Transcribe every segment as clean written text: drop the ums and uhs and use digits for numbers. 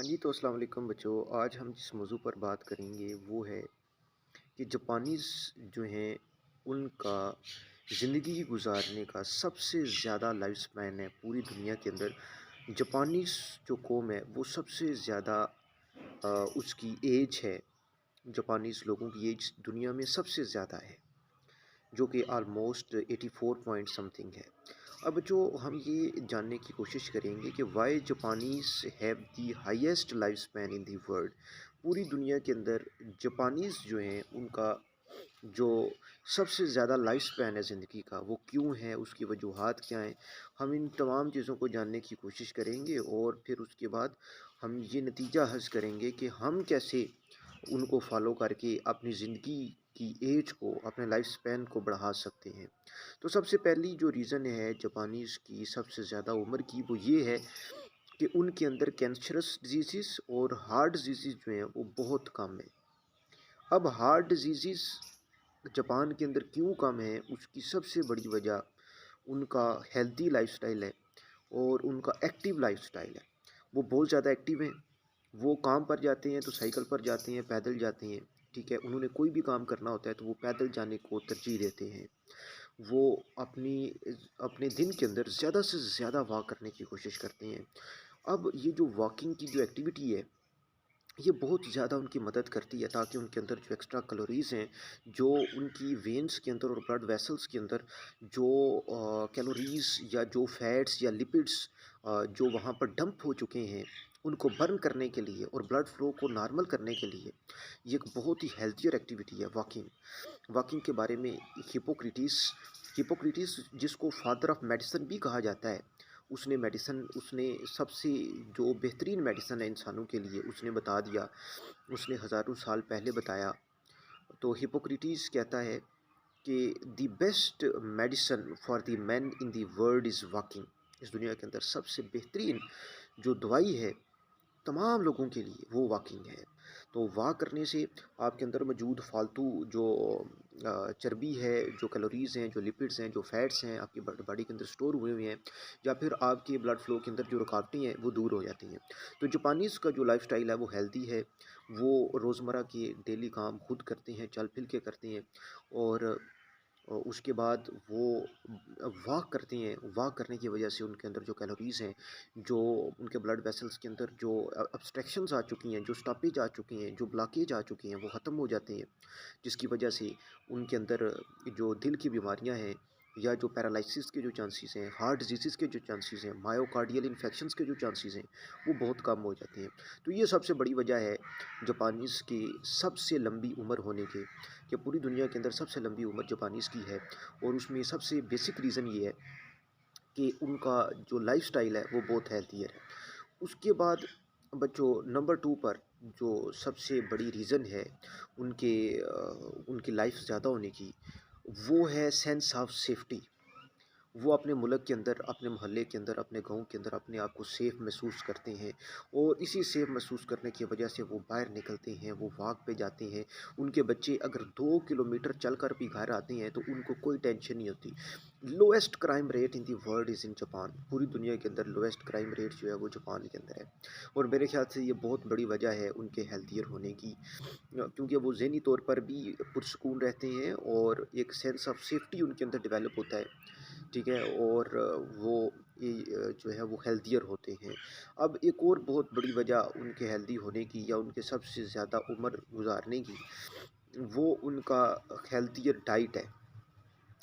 हाँ जी, तो अस्सलाम वालेकुम बच्चों। आज हम जिस मौजू पर बात करेंगे वो है कि जापानीज़ जो हैं उनका ज़िंदगी गुज़ारने का सबसे ज़्यादा लाइफ स्पैन है पूरी दुनिया के अंदर। जापानीज़ जो कौम है वो सबसे ज़्यादा उसकी एज है। जापानीज़ लोगों की एज दुनिया में सबसे ज़्यादा है, जो कि ऑलमोस्ट 84 पॉइंट समथिंग है। अब जो हम ये जानने की कोशिश करेंगे कि why Japanese have the highest life span in the world. पूरी दुनिया के अंदर जापानीज़ जो हैं उनका जो सबसे ज़्यादा लाइफ स्पैन है ज़िंदगी का, वो क्यों है, उसकी वजूहात क्या हैं। हम इन तमाम चीज़ों को जानने की कोशिश करेंगे और फिर उसके बाद हम ये नतीजा हज़ करेंगे कि हम कैसे उनको फॉलो करके अपनी ज़िंदगी की एज को, अपने लाइफ स्पैन को बढ़ा सकते हैं। तो सबसे पहली जो रीज़न है जापानीज़ की सबसे ज़्यादा उम्र की, वो ये है कि उनके अंदर कैंसरस डिजीज़ और हार्ट डिजीज़ जो हैं वो बहुत कम है। अब हार्ट डिजीज़ जापान के अंदर क्यों कम है, उसकी सबसे बड़ी वजह उनका हेल्दी लाइफ़स्टाइल है और उनका एक्टिव लाइफ़स्टाइल है। वो बहुत ज़्यादा एक्टिव हैं। वो काम पर जाते हैं तो साइकिल पर जाते हैं, पैदल जाते हैं, ठीक है? उन्होंने कोई भी काम करना होता है तो वो पैदल जाने को तरजीह देते हैं। वो अपने दिन के अंदर ज़्यादा से ज़्यादा वॉक करने की कोशिश करते हैं। अब ये जो वॉकिंग की जो एक्टिविटी है, ये बहुत ज़्यादा उनकी मदद करती है ताकि उनके अंदर जो एक्स्ट्रा कैलोरीज़ हैं, जो उनकी वेन्स के अंदर और ब्लड वेसल्स के अंदर जो कैलोरीज़ या जो फैट्स या लिपिड्स जो वहाँ पर डंप हो चुके हैं, उनको बर्न करने के लिए और ब्लड फ्लो को नॉर्मल करने के लिए ये एक बहुत ही हेल्थियर एक्टिविटी है वॉकिंग। वॉकिंग के बारे में हिपोक्रेटिस हिपोक्रेटिस जिसको फादर ऑफ मेडिसिन भी कहा जाता है, उसने सबसे जो बेहतरीन मेडिसिन है इंसानों के लिए उसने बता दिया, उसने हज़ारों साल पहले बताया। तो हिपोक्रेटिस कहता है कि the best medicine for the man in the world is walking. इस दुनिया के अंदर सबसे बेहतरीन जो दवाई है तमाम लोगों के लिए वो वॉकिंग है। तो वॉक करने से आपके अंदर मौजूद फालतू जो चर्बी है, जो कैलोरीज़ हैं, जो लिपिड्स हैं, जो फैट्स हैं आपकी बॉडी के अंदर स्टोर हुए हुए हैं, या फिर आपके ब्लड फ्लो के अंदर जो रुकावटें हैं वो दूर हो जाती हैं। तो जापानीज़ का जो लाइफ़स्टाइल है वो हेल्दी है। वो रोज़मर्रा के डेली काम खुद करते हैं, चल फिर के करते हैं और उसके बाद वो वॉक करते हैं। वॉक करने की वजह से उनके अंदर जो कैलोरीज़ हैं, जो उनके ब्लड वेसल्स के अंदर जो ऑब्स्ट्रक्शंस आ चुकी हैं, जो स्टॉपेज आ चुकी हैं, जो ब्लॉकेज आ चुकी हैं, वो ख़त्म हो जाते हैं। जिसकी वजह से उनके अंदर जो दिल की बीमारियां हैं या जो पैरालिसिस के जो चांसेस हैं, हार्ट डिजीज़ के जो चांसेस हैं, मायोकार्डियल इन्फेक्शंस के जो चांसेस हैं, वो बहुत कम हो जाते हैं। तो ये सबसे बड़ी वजह है जापानीज़ की सबसे लंबी उम्र होने के, कि पूरी दुनिया के अंदर सबसे लंबी उम्र जापानीज़ की है। और उसमें सबसे बेसिक रीज़न ये है कि उनका जो लाइफ़स्टाइल है वो बहुत हेल्थियर है। उसके बाद बच्चों नंबर 2 पर जो सबसे बड़ी रीज़न है उनकी लाइफ ज़्यादा होने की, वो है सेंस ऑफ सेफ्टी। वो अपने मुल्क के अंदर, अपने मोहल्ले के अंदर, अपने गाँव के अंदर अपने आप को सेफ़ महसूस करते हैं और इसी सेफ़ महसूस करने की वजह से वो बाहर निकलते हैं, वो वॉक पे जाते हैं। उनके बच्चे अगर 2 किलोमीटर चलकर भी घर आते हैं तो उनको कोई टेंशन नहीं होती। Lowest crime rate in the world is in Japan. पूरी दुनिया के अंदर लोएस्ट क्राइम रेट जो है वो जापान के अंदर है और मेरे ख़्याल से ये बहुत बड़ी वजह है उनके हेल्थियर होने की। क्योंकि वो ज़हनी तौर पर भी पुरसुकून रहते हैं और एक सेंस ऑफ सेफ्टी उनके अंदर डेवलप होता है, ठीक है? और वो जो है वो हेल्थियर होते हैं। अब एक और बहुत बड़ी वजह उनके हेल्दी होने की या उनके सबसे ज़्यादा उम्र गुज़ारने की, वो उनका हेल्थियर डाइट है।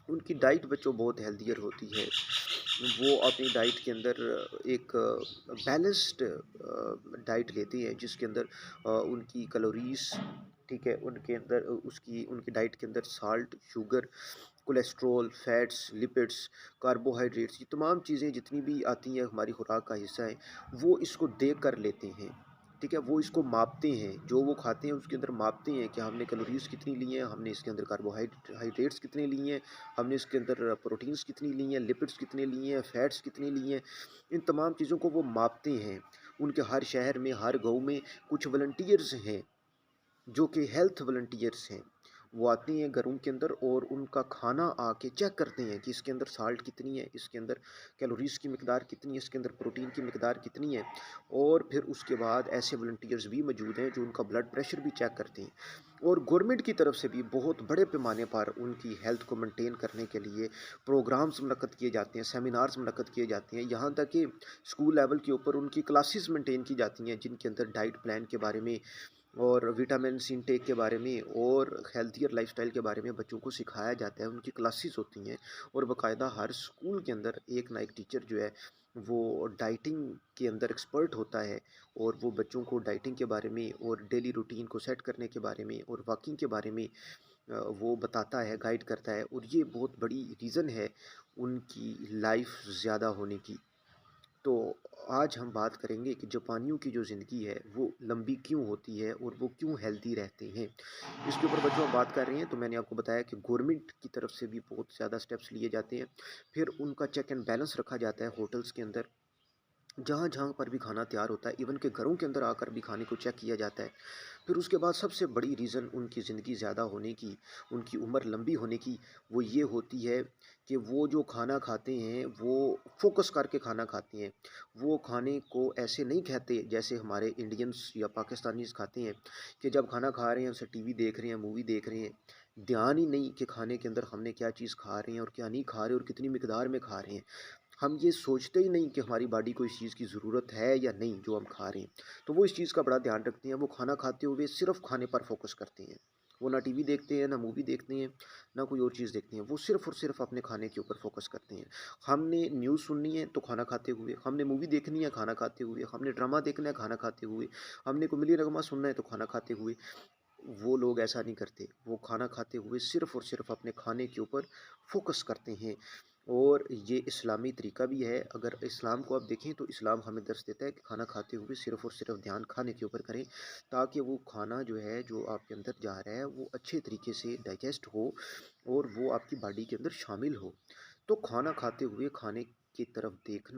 उनकी डाइट बच्चों बहुत हेल्थियर होती है। वो अपनी डाइट के अंदर एक बैलेंस्ड डाइट लेते हैं जिसके अंदर उनकी कैलोरीज़, ठीक है? उनके अंदर उसकी उनकी डाइट के अंदर salt, sugar, cholesterol, fats, lipids, carbohydrates, ये तमाम चीज़ें जितनी भी आती हैं हमारी खुराक का हिस्सा हैं, वो इसको देख कर लेते हैं, ठीक है? वो इसको मापते हैं, जो वो खाते हैं उसके अंदर मापते हैं कि हमने कैलोरीज़ कितनी ली हैं, हमने इसके अंदर हाइड्रेट्स कितने लिए हैं, हमने इसके अंदर प्रोटीन्स कितनी ली हैं, लिपिड्स कितने लिए हैं, फैट्स कितने लिए हैं। इन तमाम चीज़ों को वो मापते हैं। उनके हर शहर में, हर गाँव में कुछ वॉलंटियर्स हैं जो कि हेल्थ वॉलंटियर्स हैं। वो आते हैं घरों के अंदर और उनका खाना आके चेक करते हैं कि इसके अंदर साल्ट कितनी है, इसके अंदर कैलोरीज़ की मिकदार कितनी है, इसके अंदर प्रोटीन की मिकदार कितनी है। और फिर उसके बाद ऐसे वॉलंटियर्स भी मौजूद हैं जो उनका ब्लड प्रेशर भी चेक करते हैं। और गवर्नमेंट की तरफ से भी बहुत बड़े पैमाने पर उनकी हेल्थ को मेंटेन करने के लिए प्रोग्राम्स मुनक्कद किए जाते हैं, सेमिनार्स मुनक्कद किए जाते हैं। यहाँ तक कि स्कूल लेवल के ऊपर उनकी क्लासेस मेंटेन की जाती हैं, जिनके अंदर डाइट प्लान के बारे में और विटामिन्स इनटेक के बारे में और हेल्थियर लाइफ़स्टाइल के बारे में बच्चों को सिखाया जाता है। उनकी क्लासेस होती हैं और बाकायदा हर स्कूल के अंदर एक ना एक टीचर जो है वो डाइटिंग के अंदर एक्सपर्ट होता है और वो बच्चों को डाइटिंग के बारे में और डेली रूटीन को सेट करने के बारे में और वॉकिंग के बारे में वो बताता है, गाइड करता है। और ये बहुत बड़ी रीज़न है उनकी लाइफ ज़्यादा होने की। तो आज हम बात करेंगे कि जापानियों की जो ज़िंदगी है वो लंबी क्यों होती है और वो क्यों हेल्दी रहते हैं। इसके ऊपर बच्चों हम बात कर रहे हैं तो मैंने आपको बताया कि गवर्नमेंट की तरफ से भी बहुत ज़्यादा स्टेप्स लिए जाते हैं। फिर उनका चेक एंड बैलेंस रखा जाता है होटल्स के अंदर, जहाँ-जहाँ पर भी खाना तैयार होता है, इवन के घरों के अंदर आकर भी खाने को चेक किया जाता है। फिर उसके बाद सबसे बड़ी रीज़न उनकी ज़िंदगी ज़्यादा होने की, उनकी उम्र लंबी होने की, वो ये होती है कि वो जो खाना खाते हैं, वो फ़ोकस करके खाना खाते हैं। वो खाने को ऐसे नहीं खाते जैसे हमारे इंडियंस या पाकिस्तानीज़ खाते हैं कि जब खाना खा रहे हैं, उसे टीवी देख रहे हैं, मूवी देख रहे हैं, ध्यान ही नहीं कि खाने के अंदर हमने क्या चीज़ खा रहे हैं और क्या नहीं खा रहे और कितनी मिकदार में खा रहे हैं। हम ये सोचते ही नहीं कि हमारी बॉडी को इस चीज़ की ज़रूरत है या नहीं जो हम खा रहे हैं। तो वो इस चीज़ का बड़ा ध्यान रखते हैं, वो खाना खाते हुए सिर्फ़ खाने पर फ़ोकस करते हैं। वो ना टीवी देखते हैं, ना मूवी देखते हैं, ना कोई और चीज़ देखते हैं। वो सिर्फ़ और सिर्फ़ अपने खाने के ऊपर फ़ोकस करते हैं। हमने न्यूज़ सुननी है तो खाना खाते हुए, हमने मूवी देखनी है खाना खाते हुए, हमने ड्रामा देखना है खाना खाते हुए, हमने कोई मिली नगमा सुनना है तो खाना खाते हुए। वो लोग ऐसा नहीं करते। वो खाना खाते हुए सिर्फ़ और सिर्फ़ अपने खाने के ऊपर फ़ोकस करते हैं। और ये इस्लामी तरीका भी है। अगर इस्लाम को आप देखें तो इस्लाम हमें दर्श देता है कि खाना खाते हुए सिर्फ़ और सिर्फ़ ध्यान खाने के ऊपर करें, ताकि वो खाना जो है, जो आपके अंदर जा रहा है, वो अच्छे तरीके से डाइजेस्ट हो और वो आपकी बॉडी के अंदर शामिल हो। तो खाना खाते हुए खाने की तरफ देखना